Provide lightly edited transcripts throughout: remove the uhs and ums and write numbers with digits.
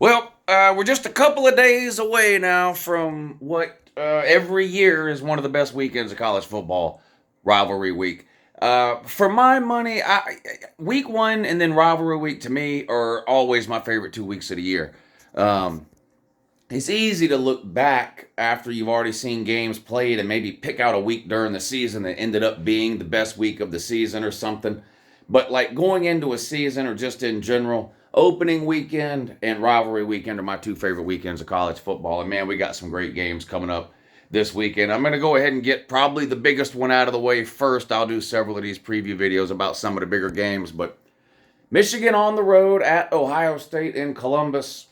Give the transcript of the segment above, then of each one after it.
We're just a couple of days away now from what every year is one of the best weekends of college football, Rivalry Week. For my money, Week 1 and then Rivalry Week to me are always my favorite 2 weeks of the year. Um, it's easy to look back after you've already seen games played and maybe pick out a week during the season that ended up being the best week of the season or something. But like going into a season or just in general, opening weekend and rivalry weekend are my two favorite weekends of college football. And man, we got some great games coming up this weekend. I'm going to go ahead and get probably the biggest one out of the way first. I'll do several of these preview videos about some of the bigger games. But Michigan on the road at Ohio State in Columbus.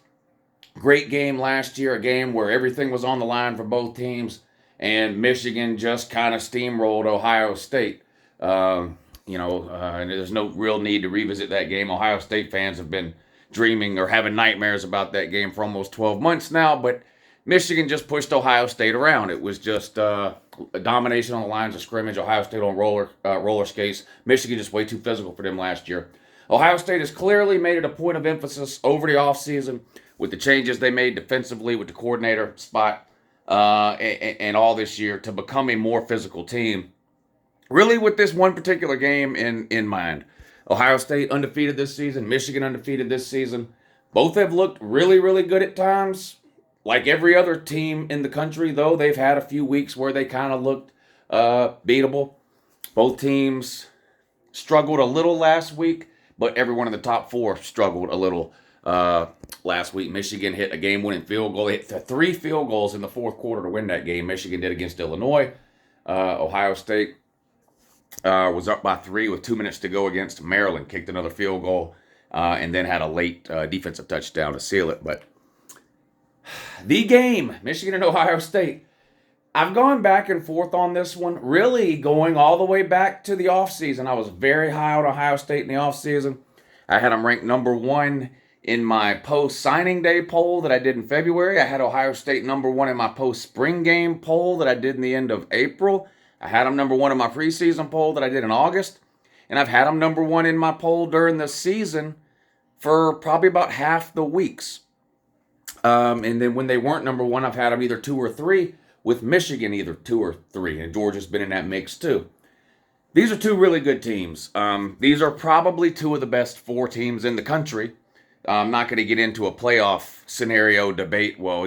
Great game last year, a game where everything was on the line for both teams, and Michigan just kind of steamrolled Ohio State. And there's no real need to revisit that game. Ohio State fans have been dreaming or having nightmares about that game for almost 12 months now, but Michigan just pushed Ohio State around. It was just a domination on the lines of scrimmage. Ohio State on roller skates. Michigan just way too physical for them last year. Ohio State has clearly made it a point of emphasis over the offseason with the changes they made defensively with the coordinator spot and all this year to become a more physical team. Really, with this one particular game in mind. Ohio State undefeated this season, Michigan undefeated this season. Both have looked really, really good at times. Like every other team in the country, though, they've had a few weeks where they kind of looked beatable. Both teams struggled a little last week, but every one of the top four struggled a little last week. Michigan hit a game-winning field goal. They hit three field goals in the fourth quarter to win that game. Michigan did against Illinois. Ohio State was up by 3 with 2 minutes to go against Maryland. Kicked another field goal and then had a late defensive touchdown to seal it. But the game, Michigan and Ohio State. I've gone back and forth on this one, really going all the way back to the offseason. I was very high on Ohio State in the offseason. I had them ranked number 1 in my post-signing day poll that I did in February. I had Ohio State number 1 in my post-spring game poll that I did in the end of April. I had them number 1 in my preseason poll that I did in August. And I've had them number 1 in my poll during the season for probably about half the weeks. And then when they weren't number 1, I've had them either 2 or 3, with Michigan either 2 or 3. And Georgia's been in that mix too. These are two really good teams. These are probably 2 of the best 4 teams in the country. I'm not going to get into a playoff scenario debate. Well,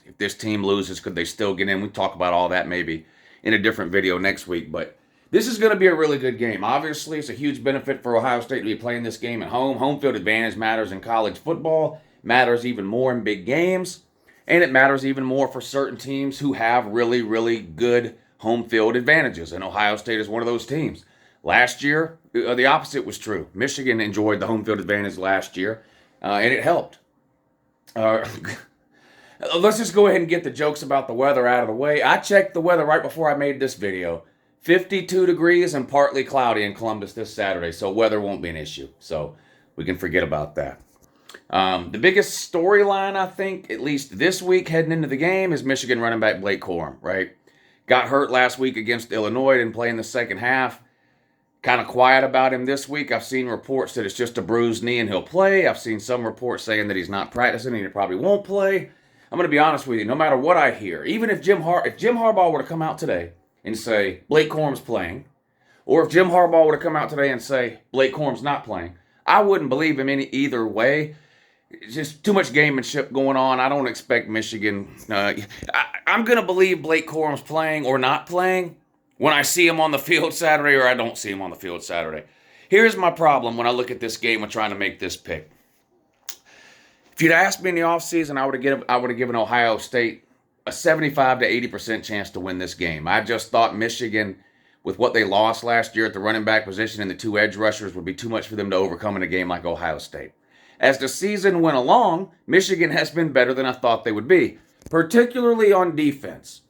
if this team loses, could they still get in? We talk about all that maybe in a different video next week. But this is going to be a really good game. Obviously, it's a huge benefit for Ohio State to be playing this game at home. Home field advantage matters in college football, matters even more in big games, and it matters even more for certain teams who have really, really good home field advantages. And Ohio State is one of those teams. Last year, the opposite was true. Michigan enjoyed the home field advantage last year, and it helped. Let's just go ahead and get the jokes about the weather out of the way. I checked the weather right before I made this video. 52 degrees and partly cloudy in Columbus this Saturday, so weather won't be an issue. So we can forget about that. The biggest storyline, I think, at least this week heading into the game, is Michigan running back Blake Corum, right? Got hurt last week against Illinois, didn't play in the second half. Kind of quiet about him this week. I've seen reports that it's just a bruised knee and he'll play. I've seen some reports saying that he's not practicing and he probably won't play. I'm going to be honest with you. No matter what I hear, even if Jim Harbaugh were to come out today and say Blake Corum's playing, or if Jim Harbaugh were to come out today and say Blake Corum's not playing, I wouldn't believe him either way. It's just too much gamemanship going on. I don't expect Michigan. I'm going to believe Blake Corum's playing or not playing when I see him on the field Saturday or I don't see him on the field Saturday. Here's my problem when I look at this game and trying to make this pick. If you'd asked me in the offseason, I would have given Ohio State a 75 to 80% chance to win this game. I just thought Michigan, with what they lost last year at the running back position and the 2 edge rushers, would be too much for them to overcome in a game like Ohio State. As the season went along, Michigan has been better than I thought they would be, particularly on defense.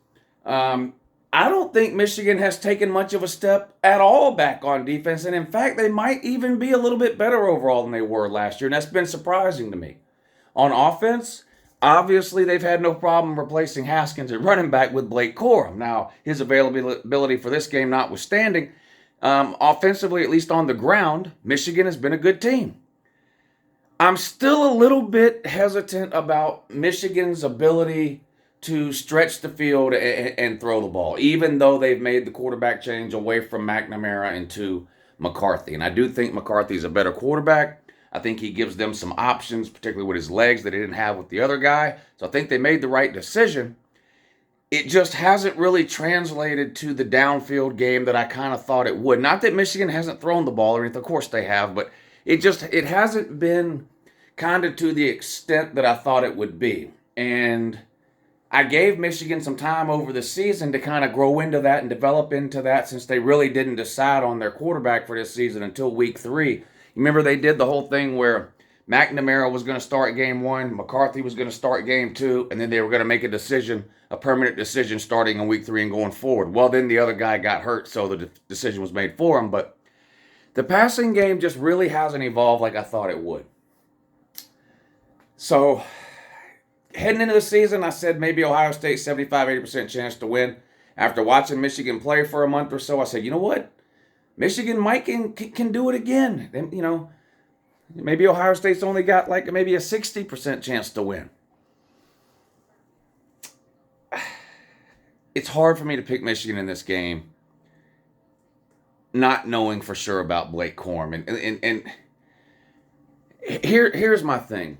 I don't think Michigan has taken much of a step at all back on defense, and in fact, they might even be a little bit better overall than they were last year, and that's been surprising to me. On offense, obviously they've had no problem replacing Haskins at running back with Blake Corum. Now, his availability for this game notwithstanding, offensively, at least on the ground, Michigan has been a good team. I'm still a little bit hesitant about Michigan's ability to stretch the field and throw the ball, even though they've made the quarterback change away from McNamara into McCarthy. And I do think McCarthy's a better quarterback. I think he gives them some options, particularly with his legs, that he didn't have with the other guy. So I think they made the right decision. It just hasn't really translated to the downfield game that I kind of thought it would. Not that Michigan hasn't thrown the ball or anything, of course they have, but it hasn't been kind of to the extent that I thought it would be. And I gave Michigan some time over the season to kind of grow into that and develop into that, since they really didn't decide on their quarterback for this season until week 3. You remember they did the whole thing where McNamara was going to start game 1, McCarthy was going to start game 2, and then they were going to make a permanent decision starting in week 3 and going forward. Well, then the other guy got hurt, so the decision was made for him. But the passing game just really hasn't evolved like I thought it would. So, heading into the season, I said maybe Ohio State 75-80% chance to win. After watching Michigan play for a month or so, I said, you know what? Michigan might can do it again. Maybe Ohio State's only got like maybe a 60% chance to win. It's hard for me to pick Michigan in this game, not knowing for sure about Blake Corum. And here's my thing.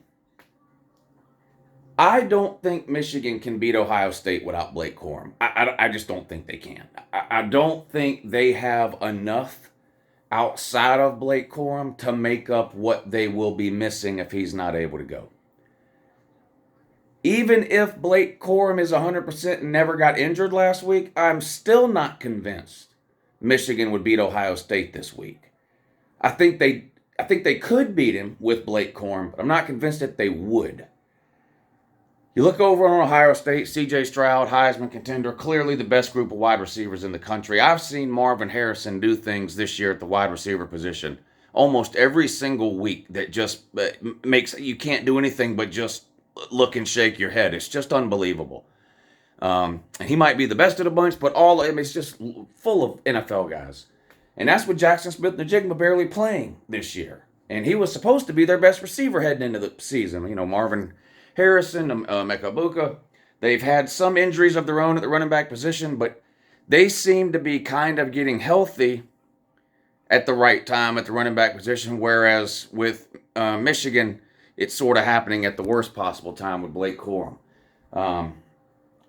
I don't think Michigan can beat Ohio State without Blake Corum. I just don't think they can. I don't think they have enough outside of Blake Corum to make up what they will be missing if he's not able to go. Even if Blake Corum is 100% and never got injured last week, I'm still not convinced Michigan would beat Ohio State this week. I think they could beat him with Blake Corum, but I'm not convinced that they would. You look over on Ohio State, C.J. Stroud, Heisman contender, clearly the best group of wide receivers in the country. I've seen Marvin Harrison do things this year at the wide receiver position almost every single week that just makes you can't do anything but just look and shake your head. It's just unbelievable. And he might be the best of the bunch, but it's just full of NFL guys. And that's with Jackson Smith-Njigba barely playing this year. And he was supposed to be their best receiver heading into the season. Marvin Harrison, Mekabuka, they've had some injuries of their own at the running back position, but they seem to be kind of getting healthy at the right time at the running back position, whereas with Michigan, it's sort of happening at the worst possible time with Blake Corum.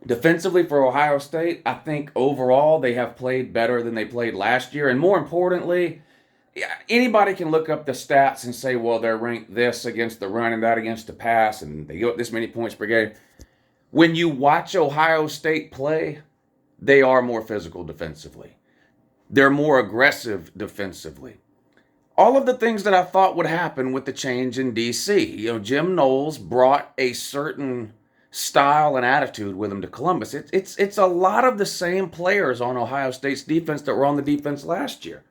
Defensively for Ohio State, I think overall they have played better than they played last year, and more importantly, anybody can look up the stats and say, well, they're ranked this against the run and that against the pass, and they get this many points per game. When you watch Ohio State play, they are more physical defensively. They're more aggressive defensively. All of the things that I thought would happen with the change in D.C. Jim Knowles brought a certain style and attitude with him to Columbus. It's a lot of the same players on Ohio State's defense that were on the defense last year.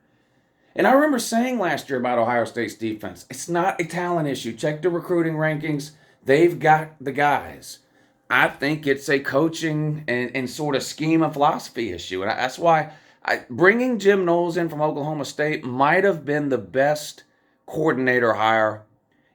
And I remember saying last year about Ohio State's defense, it's not a talent issue. Check the recruiting rankings. They've got the guys. I think it's a coaching and sort of scheme and philosophy issue. And that's why bringing Jim Knowles in from Oklahoma State might have been the best coordinator hire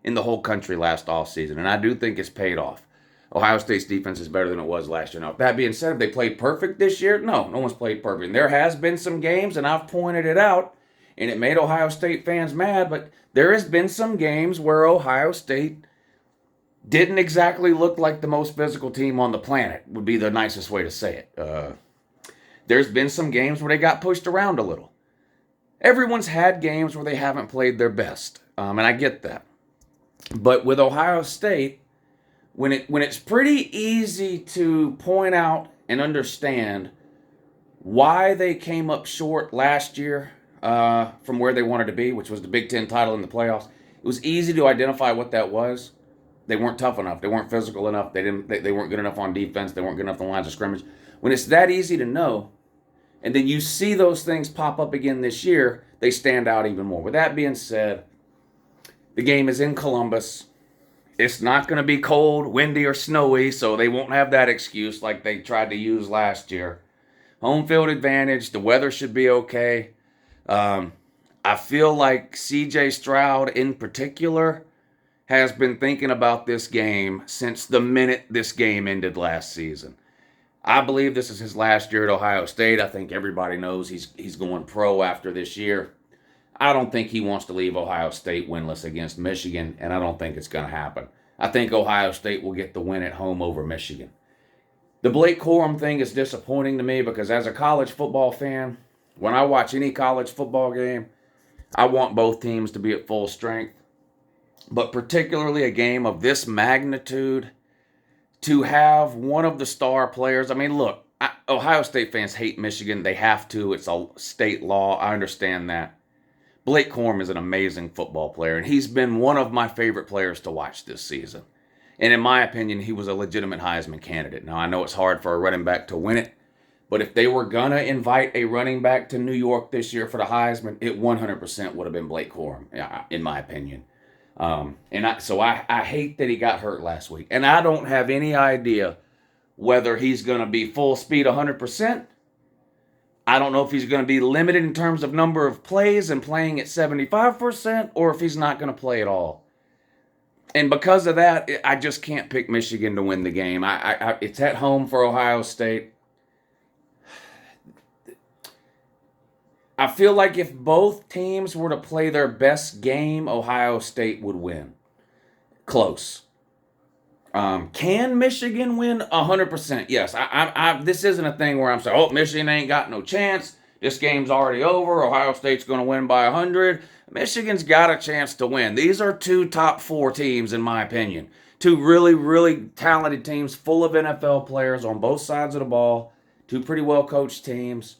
in the whole country last offseason. And I do think it's paid off. Ohio State's defense is better than it was last year. Now, that being said, have they played perfect this year? No one's played perfect. And there has been some games, and I've pointed it out, and it made Ohio State fans mad, but there has been some games where Ohio State didn't exactly look like the most physical team on the planet, would be the nicest way to say it. There's been some games where they got pushed around a little. Everyone's had games where they haven't played their best, and I get that. But with Ohio State, when it's pretty easy to point out and understand why they came up short last year from where they wanted to be, which was the Big Ten title in the playoffs, it was easy to identify what that was. They weren't tough enough. They weren't physical enough. They weren't good enough on defense. They weren't good enough on the lines of scrimmage. When it's that easy to know, and then you see those things pop up again this year, they stand out even more. With that being said, the game is in Columbus. It's not going to be cold, windy, or snowy, so they won't have that excuse like they tried to use last year. Home field advantage. The weather should be okay. I feel like C.J. Stroud in particular has been thinking about this game since the minute this game ended last season. I believe this is his last year at Ohio State. I think everybody knows he's going pro after this year. I don't think he wants to leave Ohio State winless against Michigan, and I don't think it's going to happen. I think Ohio State will get the win at home over Michigan. The Blake Corum thing is disappointing to me because as a college football fan, when I watch any college football game, I want both teams to be at full strength. But particularly a game of this magnitude, to have one of the star players, I mean, look, Ohio State fans hate Michigan. They have to. It's a state law. I understand that. Blake Corum is an amazing football player, and he's been one of my favorite players to watch this season. And in my opinion, he was a legitimate Heisman candidate. Now, I know it's hard for a running back to win it, but if they were going to invite a running back to New York this year for the Heisman, it 100% would have been Blake Corum, in my opinion. So I hate that he got hurt last week. And I don't have any idea whether he's going to be full speed 100%. I don't know if he's going to be limited in terms of number of plays and playing at 75%, or if he's not going to play at all. And because of that, I just can't pick Michigan to win the game. It's at home for Ohio State. I feel like if both teams were to play their best game, Ohio State would win. Close. Can Michigan win? 100%. Yes. This isn't a thing where I'm saying, oh, Michigan ain't got no chance. This game's already over. Ohio State's going to win by 100. Michigan's got a chance to win. These are two top 4 teams, in my opinion. Two really, really talented teams full of NFL players on both sides of the ball. Two pretty well-coached teams.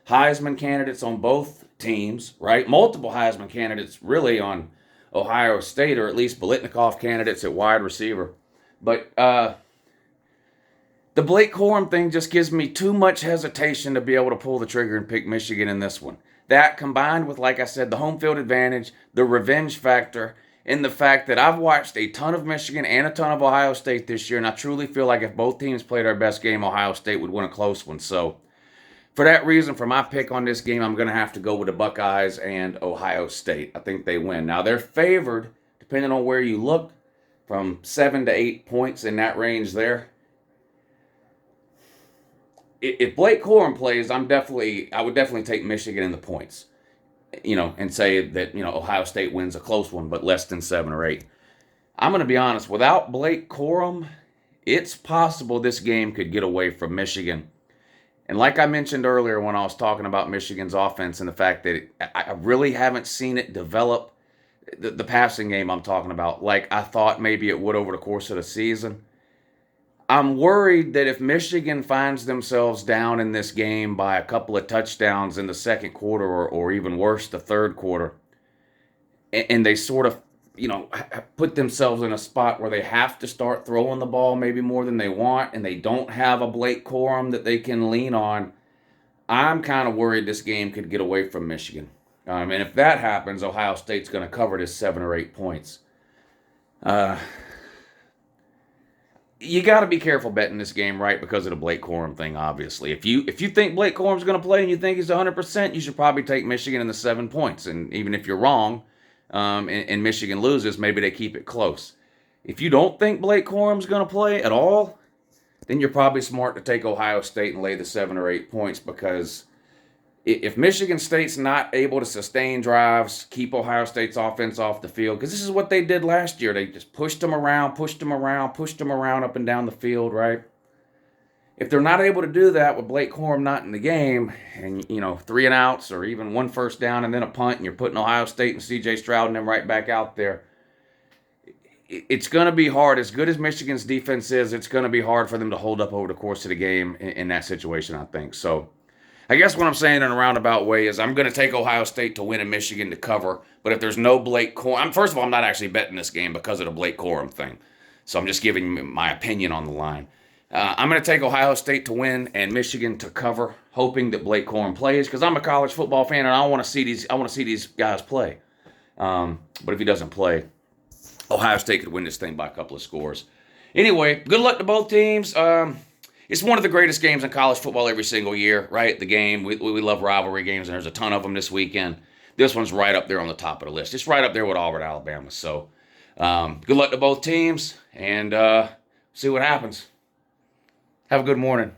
Heisman candidates on both teams, right? Multiple Heisman candidates really on Ohio State, or at least Biletnikoff candidates at wide receiver. But the Blake Corum thing just gives me too much hesitation to be able to pull the trigger and pick Michigan in this one. That combined with, like I said, the home field advantage, the revenge factor, and the fact that I've watched a ton of Michigan and a ton of Ohio State this year, and I truly feel like if both teams played their best game, Ohio State would win a close one. So for that reason, for my pick on this game, I'm going to have to go with the Buckeyes and Ohio State. I think they win. Now, they're favored, depending on where you look, from 7 to 8 points in that range there. If Blake Corum plays, I would definitely take Michigan in the points, and say that, Ohio State wins a close one, but less than 7 or 8. I'm going to be honest, without Blake Corum, it's possible this game could get away from Michigan. And like I mentioned earlier when I was talking about Michigan's offense and the fact that I really haven't seen it develop, the passing game I'm talking about, like I thought maybe it would over the course of the season. I'm worried that if Michigan finds themselves down in this game by a couple of touchdowns in the second quarter, or even worse, the third quarter, and they sort of, put themselves in a spot where they have to start throwing the ball maybe more than they want, and they don't have a Blake Corum that they can lean on, I'm kind of worried this game could get away from Michigan. And if that happens, Ohio State's going to cover this 7 or 8 points. You got to be careful betting this game, right, because of the Blake Corum thing, obviously. If you think Blake Corum's going to play and you think he's 100%, you should probably take Michigan in the 7 points. And even if you're wrong, and Michigan loses, maybe they keep it close. If you don't think Blake Corum's going to play at all, then you're probably smart to take Ohio State and lay the 7 or 8 points, because if Michigan State's not able to sustain drives, keep Ohio State's offense off the field, because this is what they did last year. They just pushed them around up and down the field, right? If they're not able to do that with Blake Corum not in the game, and, 3 and outs, or even 1 first down and then a punt, and you're putting Ohio State and C.J. Stroud and them right back out there, it's going to be hard. As good as Michigan's defense is, it's going to be hard for them to hold up over the course of the game in that situation, I think. So I guess what I'm saying in a roundabout way is I'm going to take Ohio State to win and Michigan to cover. But if there's no Blake Corum, first of all, I'm not actually betting this game because of the Blake Corum thing. So I'm just giving my opinion on the line. I'm going to take Ohio State to win and Michigan to cover, hoping that Blake Corum plays, because I'm a college football fan and I want to see these guys play. But if he doesn't play, Ohio State could win this thing by a couple of scores. Anyway, good luck to both teams. It's one of the greatest games in college football every single year, right? The game. We love rivalry games, and there's a ton of them this weekend. This one's right up there on the top of the list. It's right up there with Auburn, Alabama. So Good luck to both teams, and see what happens. Have a good morning.